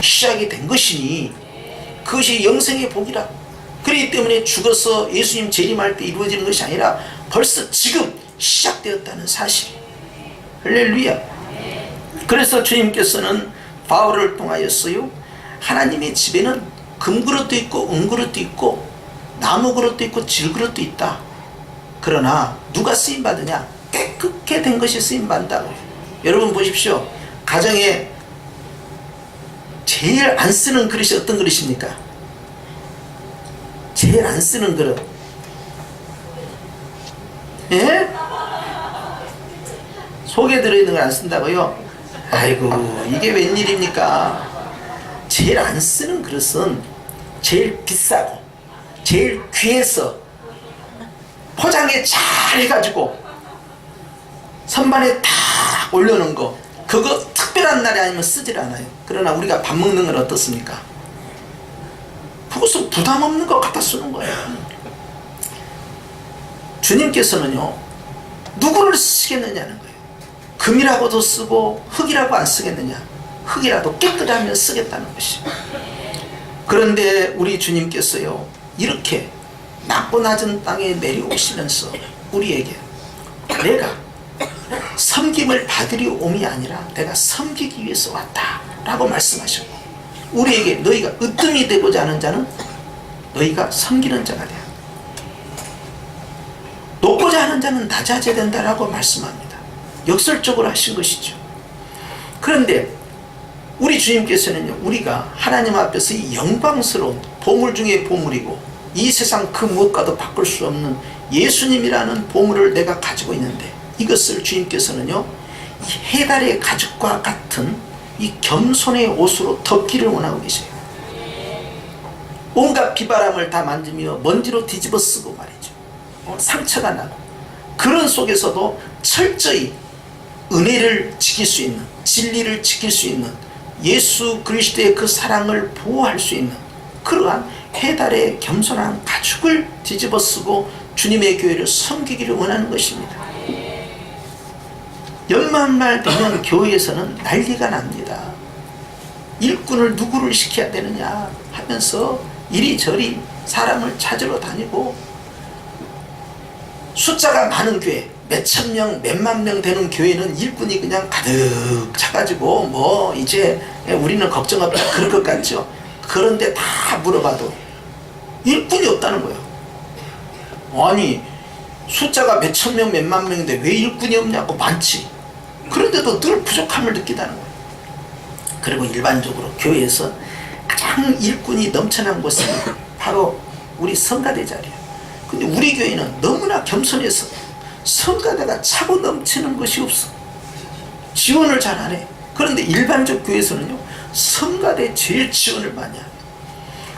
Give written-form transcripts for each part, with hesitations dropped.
시작이 된 것이니 그것이 영생의 복이라. 그렇기 때문에 죽어서 예수님 재림할 때 이루어지는 것이 아니라 벌써 지금 시작되었다는 사실. 할렐루야. 그래서 주님께서는 바울을 통하였어요, 하나님의 집에는 금그릇도 있고 은그릇도 있고 나무그릇도 있고 질그릇도 있다. 그러나 누가 쓰임받으냐? 깨끗게 된 것이 쓰임받는다고요. 여러분 보십시오. 가정에 제일 안 쓰는 그릇이 어떤 그릇입니까? 제일 안 쓰는 그릇. 예? 속에 들어있는 걸 안 쓴다고요? 아이고, 이게 웬일입니까? 제일 안 쓰는 그릇은 제일 비싸고 제일 귀해서 포장에 잘 해가지고 선반에 딱 올려놓은 거, 그거 특별한 날이 아니면 쓰질 않아요. 그러나 우리가 밥 먹는 건 어떻습니까? 그것은 부담 없는 것 갖다 쓰는 거예요. 주님께서는요, 누구를 쓰시겠느냐는 거예요. 금이라고도 쓰고 흙이라고 안 쓰겠느냐? 흙이라도 깨끗하면 쓰겠다는 것이에요. 그런데 우리 주님께서요, 이렇게 낮고 낮은 땅에 내려오시면서 우리에게 내가 섬김을 받으려 옴이 아니라 내가 섬기기 위해서 왔다 라고 말씀하셨고, 우리에게 너희가 으뜸이 되고자 하는 자는 너희가 섬기는 자가 되어 높고자 하는 자는 낮아져야 된다라고 말씀합니다. 역설적으로 하신 것이죠. 그런데 우리 주님께서는요, 우리가 하나님 앞에서 이 영광스러운 보물 중에 보물이고 이 세상 그 무엇과도 바꿀 수 없는 예수님이라는 보물을 내가 가지고 있는데, 이것을 주님께서는요, 이 해달의 가죽과 같은 이 겸손의 옷으로 덮기를 원하고 계세요. 온갖 비바람을 다 만지며 먼지로 뒤집어 쓰고 말이죠, 상처가 나고, 그런 속에서도 철저히 은혜를 지킬 수 있는, 진리를 지킬 수 있는, 예수 그리스도의 그 사랑을 보호할 수 있는 그러한 해달의 겸손한 가죽을 뒤집어 쓰고 주님의 교회를 섬기기를 원하는 것입니다. 연말말 되면 교회에서는 난리가 납니다. 일꾼을 누구를 시켜야 되느냐 하면서 이리저리 사람을 찾으러 다니고, 숫자가 많은 교회, 몇천 명, 몇만 명 되는 교회는 일꾼이 그냥 가득 차가지고 뭐 이제 우리는 걱정 없다 그럴 것 같죠. 그런데 다 물어봐도 일꾼이 없다는 거예요. 아니, 숫자가 몇천 명, 몇만 명인데 왜 일꾼이 없냐고. 많지. 그런데도 늘 부족함을 느끼다는 거예요. 그리고 일반적으로 교회에서 가장 일꾼이 넘쳐난 곳은 바로 우리 성가대 자리예요. 근데 우리 교회는 너무나 겸손해서 성가대가 차고 넘치는 것이 없어. 지원을 잘 안 해. 그런데 일반적 교회에서는요, 성가대 제일 지원을 많이 해요.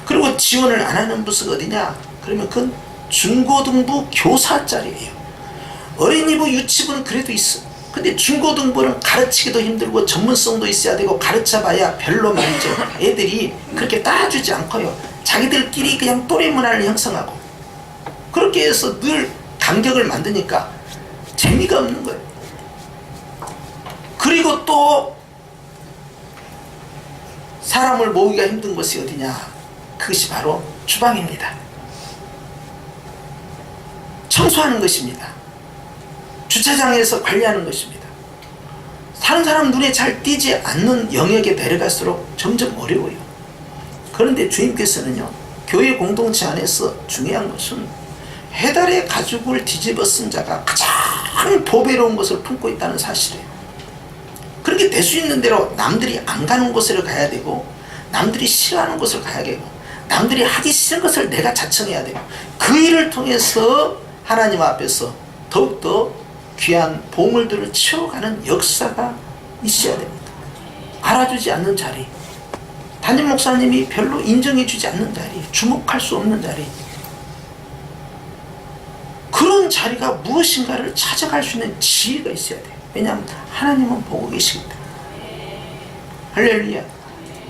그리고 지원을 안 하는 부서가 어디냐? 그러면 그건 중고등부 교사 자리예요. 어린이부 유치부는 그래도 있어. 근데 중고등부는 가르치기도 힘들고 전문성도 있어야 되고 가르쳐봐야 별로 말이죠. 애들이 그렇게 따라주지 않고요, 자기들끼리 그냥 또래 문화를 형성하고 그렇게 해서 늘 간격을 만드니까 재미가 없는 거예요. 그리고 또 사람을 모으기가 힘든 것이 어디냐? 그것이 바로 주방입니다. 청소하는 것입니다. 주차장에서 관리하는 것입니다. 다른 사람 눈에 잘 띄지 않는 영역에 데려갈수록 점점 어려워요. 그런데 주님께서는요, 교회 공동체 안에서 중요한 것은 해달의 가죽을 뒤집어 쓴 자가 가장 보배로운 것을 품고 있다는 사실이에요. 그렇게 될 수 있는 대로 남들이 안 가는 곳을 가야 되고, 남들이 싫어하는 곳을 가야 되고, 남들이 하기 싫은 것을 내가 자청해야 되고, 그 일을 통해서 하나님 앞에서 더욱더 귀한 보물들을 채워가는 역사가 있어야 됩니다. 알아주지 않는 자리, 담임 목사님이 별로 인정해주지 않는 자리, 주목할 수 없는 자리, 그런 자리가 무엇인가를 찾아갈 수 있는 지혜가 있어야 돼요. 왜냐하면 하나님은 보고 계시기 때문에. 할렐루야.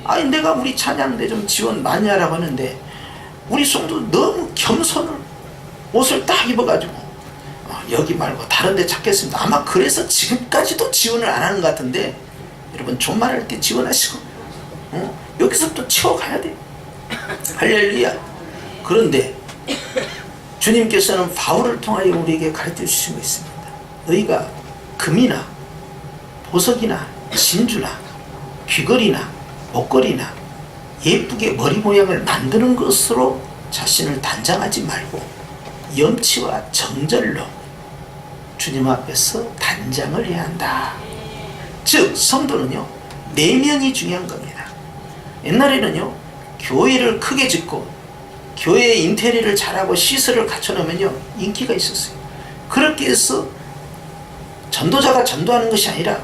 아니, 내가 우리 찬양대 좀 지원 많이 하라고 하는데 우리 성도 너무 겸손을 옷을 딱 입어가지고 여기 말고 다른 데 찾겠습니다. 아마 그래서 지금까지도 지원을 안 하는 것 같은데, 여러분 존말할 때 지원하시고 여기서부터 치워가야 돼. 할렐루야. 그런데 주님께서는 바울을 통하여 우리에게 가르쳐 주신 거 있습니다. 너희가 금이나 보석이나 진주나 귀걸이나 목걸이나 예쁘게 머리 모양을 만드는 것으로 자신을 단장하지 말고 염치와 정절로 주님 앞에서 단장을 해야 한다. 즉 성도는요, 내면이 중요한 겁니다. 옛날에는요, 교회를 크게 짓고 교회 인테리어를 잘하고 시설을 갖춰놓으면요 인기가 있었어요. 그렇게 해서 전도자가 전도하는 것이 아니라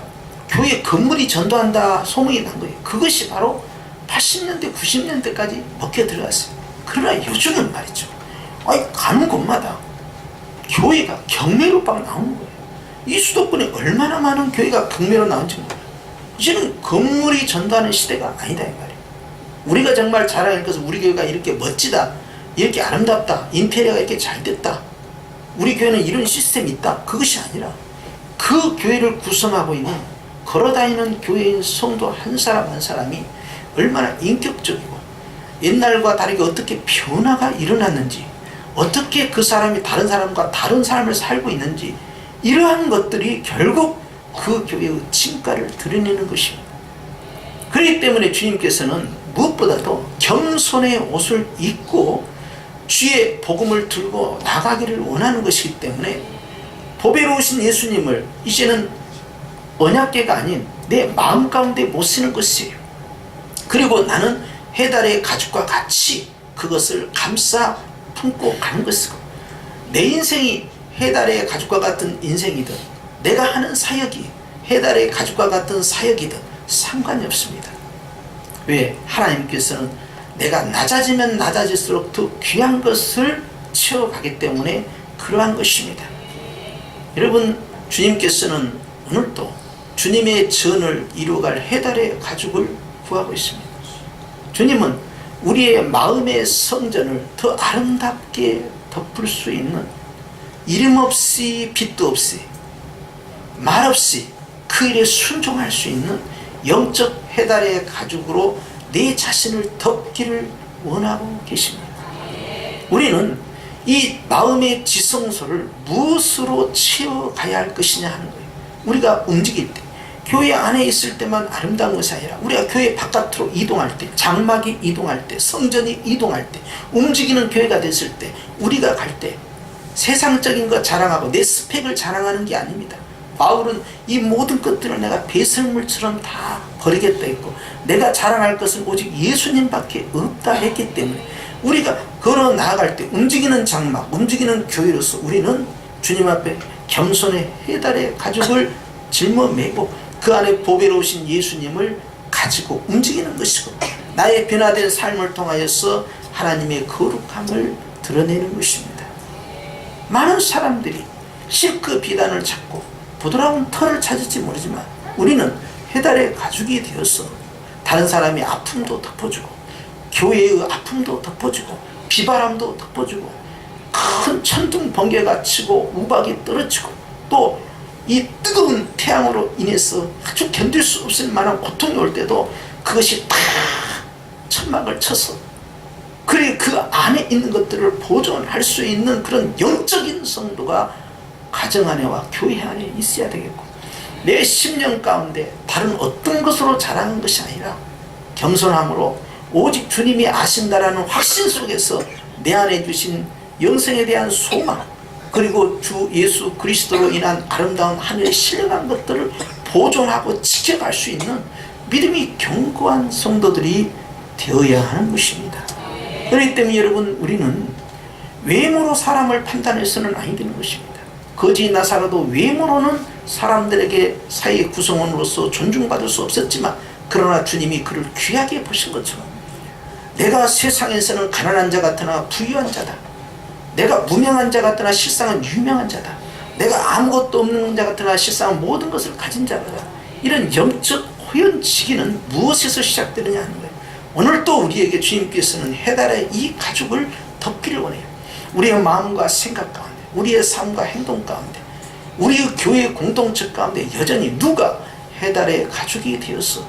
교회 건물이 전도한다 소문이 난 거예요. 그것이 바로 80년대 90년대까지 먹혀 들어갔어요. 그러나 요즘은 말이죠, 가는 곳마다 교회가 경매로 막 나오는 거예요. 이 수도권에 얼마나 많은 교회가 경매로 나온지 몰라요. 이제는 건물이 전도하는 시대가 아니다 이 말이에요. 우리가 정말 자랑할 것은 우리 교회가 이렇게 멋지다, 이렇게 아름답다, 인테리어가 이렇게 잘 됐다, 우리 교회는 이런 시스템이 있다, 그것이 아니라 그 교회를 구성하고 있는 걸어다니는 교회인 성도 한 사람 한 사람이 얼마나 인격적이고 옛날과 다르게 어떻게 변화가 일어났는지, 어떻게 그 사람이 다른 사람과 다른 삶을 살고 있는지, 이러한 것들이 결국 그 교회의 진가를 드러내는 것입니다. 그렇기 때문에 주님께서는 무엇보다도 겸손의 옷을 입고 주의 복음을 들고 나가기를 원하는 것이기 때문에 보배로우신 예수님을 이제는 언약궤가 아닌 내 마음 가운데 모시는 것이에요. 그리고 나는 해달의 가죽과 같이 그것을 감싸 품고 가는 것이고, 내 인생이 해달의 가죽과 같은 인생이든 내가 하는 사역이 해달의 가죽과 같은 사역이든 상관이 없습니다. 왜? 하나님께서는 내가 낮아지면 낮아질수록 더 귀한 것을 채워가기 때문에 그러한 것입니다. 여러분, 주님께서는 오늘도 주님의 전을 이루어갈 해달의 가죽을 구하고 있습니다. 주님은 우리의 마음의 성전을 더 아름답게 덮을 수 있는, 이름 없이 빛도 없이 말 없이 그 일에 순종할 수 있는 영적 해달의 가죽으로 내 자신을 덮기를 원하고 계십니다. 우리는 이 마음의 지성소를 무엇으로 채워가야 할 것이냐 하는 거예요. 우리가 움직일 때, 교회 안에 있을 때만 아름다운 것이 아니라 우리가 교회 바깥으로 이동할 때, 장막이 이동할 때, 성전이 이동할 때, 움직이는 교회가 됐을 때, 우리가 갈 때 세상적인 것 자랑하고 내 스펙을 자랑하는 게 아닙니다. 바울은 이 모든 것들을 내가 배설물처럼 다 버리겠다 했고, 내가 자랑할 것은 오직 예수님밖에 없다 했기 때문에 우리가 걸어 나아갈 때 움직이는 장막, 움직이는 교회로서 우리는 주님 앞에 겸손의 해달의 가죽을 짊어매고 그 안에 보배로우신 예수님을 가지고 움직이는 것이고, 나의 변화된 삶을 통하여서 하나님의 거룩함을 드러내는 것입니다. 많은 사람들이 실크 비단을 찾고 부드러운 털을 찾을지 모르지만 우리는 해달의 가죽이 되어서 다른 사람의 아픔도 덮어주고 교회의 아픔도 덮어주고 비바람도 덮어주고 큰 천둥 번개가 치고 우박이 떨어지고 또 이 뜨거운 태양으로 인해서 아주 견딜 수 없을 만한 고통이 올 때도 그것이 다 천막을 쳐서 그래 그 안에 있는 것들을 보존할 수 있는 그런 영적인 성도가 가정 안에와 교회 안에 있어야 되겠고, 내 심령 가운데 다른 어떤 것으로 자라는 것이 아니라 겸손함으로 오직 주님이 아신다라는 확신 속에서 내 안에 주신 영생에 대한 소망, 그리고 주 예수 그리스도로 인한 아름다운 하늘에 신령한 것들을 보존하고 지켜갈 수 있는 믿음이 견고한 성도들이 되어야 하는 것입니다. 그렇기 때문에 여러분, 우리는 외모로 사람을 판단해서는 아니 되는 것입니다. 거지 나사로도 외모로는 사람들에게 사회 구성원으로서 존중받을 수 없었지만, 그러나 주님이 그를 귀하게 보신 것처럼 내가 세상에서는 가난한 자 같으나 부유한 자다, 내가 무명한 자 같으나 실상은 유명한 자다, 내가 아무것도 없는 자 같으나 실상은 모든 것을 가진 자다, 이런 영적 호연지기는 무엇에서 시작되느냐 하는 거예요. 오늘 또 우리에게 주님께서는 해달의 이 가죽을 덮기를 원해요. 우리의 마음과 생각 가운데, 우리의 삶과 행동 가운데, 우리의 교회 공동체 가운데 여전히 누가 해달의 가죽이 되어서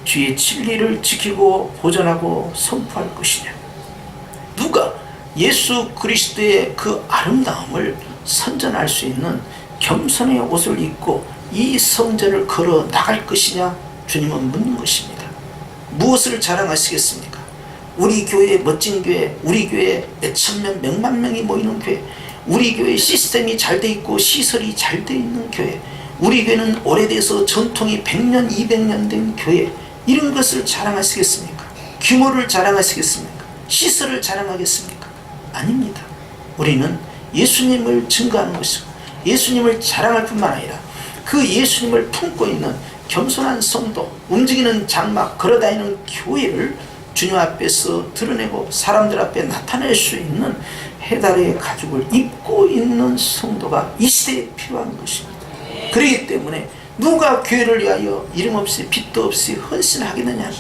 주의 진리를 지키고 보존하고 선포할 것이냐? 누가 예수 그리스도의 그 아름다움을 선전할 수 있는 겸손의 옷을 입고 이 성전을 걸어 나갈 것이냐? 주님은 묻는 것입니다. 무엇을 자랑하시겠습니까? 우리 교회 멋진 교회, 우리 교회 몇천 명, 몇만 명이 모이는 교회, 우리 교회 시스템이 잘 돼 있고 시설이 잘 돼 있는 교회, 우리 교회는 오래돼서 전통이 100년, 200년 된 교회, 이런 것을 자랑하시겠습니까? 규모를 자랑하시겠습니까? 시설을 자랑하겠습니까? 아닙니다. 우리는 예수님을 증거하는 것이고 예수님을 자랑할 뿐만 아니라 그 예수님을 품고 있는 겸손한 성도, 움직이는 장막, 걸어다니는 교회를 주님 앞에서 드러내고 사람들 앞에 나타낼 수 있는 해달의 가죽을 입고 있는 성도가 이 시대에 필요한 것입니다. 그렇기 때문에 누가 교회를 위하여 이름 없이 빚도 없이 헌신하겠느냐.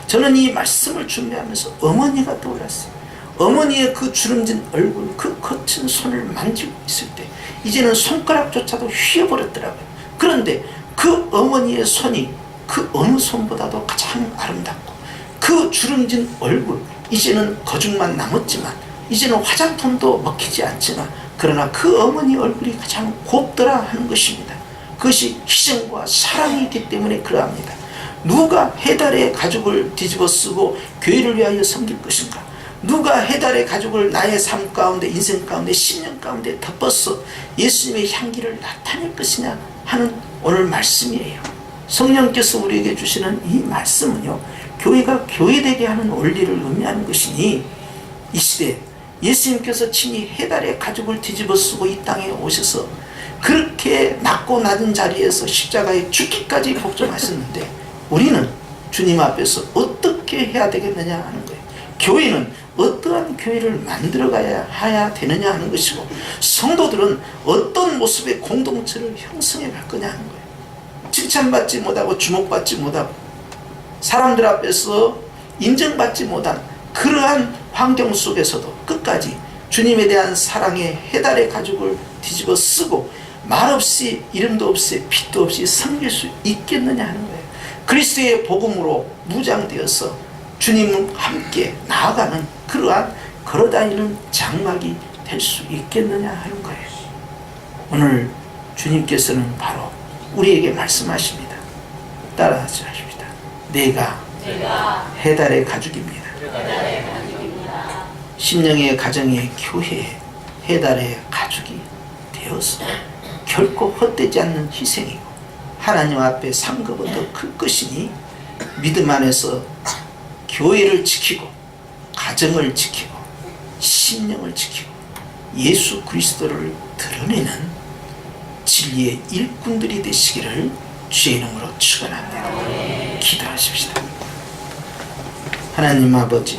저는 이 말씀을 준비하면서 어머니가 떠올랐어요. 어머니의 그 주름진 얼굴, 그 거친 손을 만지고 있을 때 이제는 손가락조차도 휘어버렸더라고요. 그런데 그 어머니의 손이 그 어느 손보다도 가장 아름답고 그 주름진 얼굴, 이제는 거죽만 남았지만 이제는 화장품도 먹히지 않지만 그러나 그 어머니 얼굴이 가장 곱더라 하는 것입니다. 그것이 희생과 사랑이 있기 때문에 그러합니다. 누가 해달의 가죽을 뒤집어 쓰고 교회를 위하여 섬길 것인가? 누가 해달의 가죽을 나의 삶 가운데, 인생 가운데, 10년 가운데 덮어서 예수님의 향기를 나타낼 것이냐 하는 오늘 말씀이에요. 성령께서 우리에게 주시는 이 말씀은요, 교회가 교회되게 하는 원리를 의미하는 것이니 이 시대 예수님께서 친히 해달의 가죽을 뒤집어 쓰고 이 땅에 오셔서 그렇게 낮고 낮은 자리에서 십자가에 죽기까지 복종하셨는데 우리는 주님 앞에서 어떻게 해야 되겠느냐 하는 거예요. 교회는 어떠한 교회를 만들어가야 되느냐 하는 것이고 성도들은 어떤 모습의 공동체를 형성해 갈 거냐 하는 거예요. 칭찬받지 못하고 주목받지 못하고 사람들 앞에서 인정받지 못한 그러한 환경 속에서도 끝까지 주님에 대한 사랑의 해달의 가죽을 뒤집어 쓰고 말없이 이름도 없이 빚도 없이 섬길 수 있겠느냐 하는 거예요. 그리스도의 복음으로 무장되어서 주님과 함께 나아가는 그러한 걸어다니는 장막이 될 수 있겠느냐 하는 거예요. 오늘 주님께서는 바로 우리에게 말씀하십니다. 따라하십시다. 내가 해달의 가죽입니다. 심령의 가정의 교회에 해달의 가죽이 되어서 결코 헛되지 않는 희생이고 하나님 앞에 상급은 더 클 것이니 믿음 안에서 교회를 지키고 가정을 지키고 심령을 지키고 예수 그리스도를 드러내는 진리의 일꾼들이 되시기를 주의 이름으로 축원합니다. 기도하십시다. 하나님 아버지,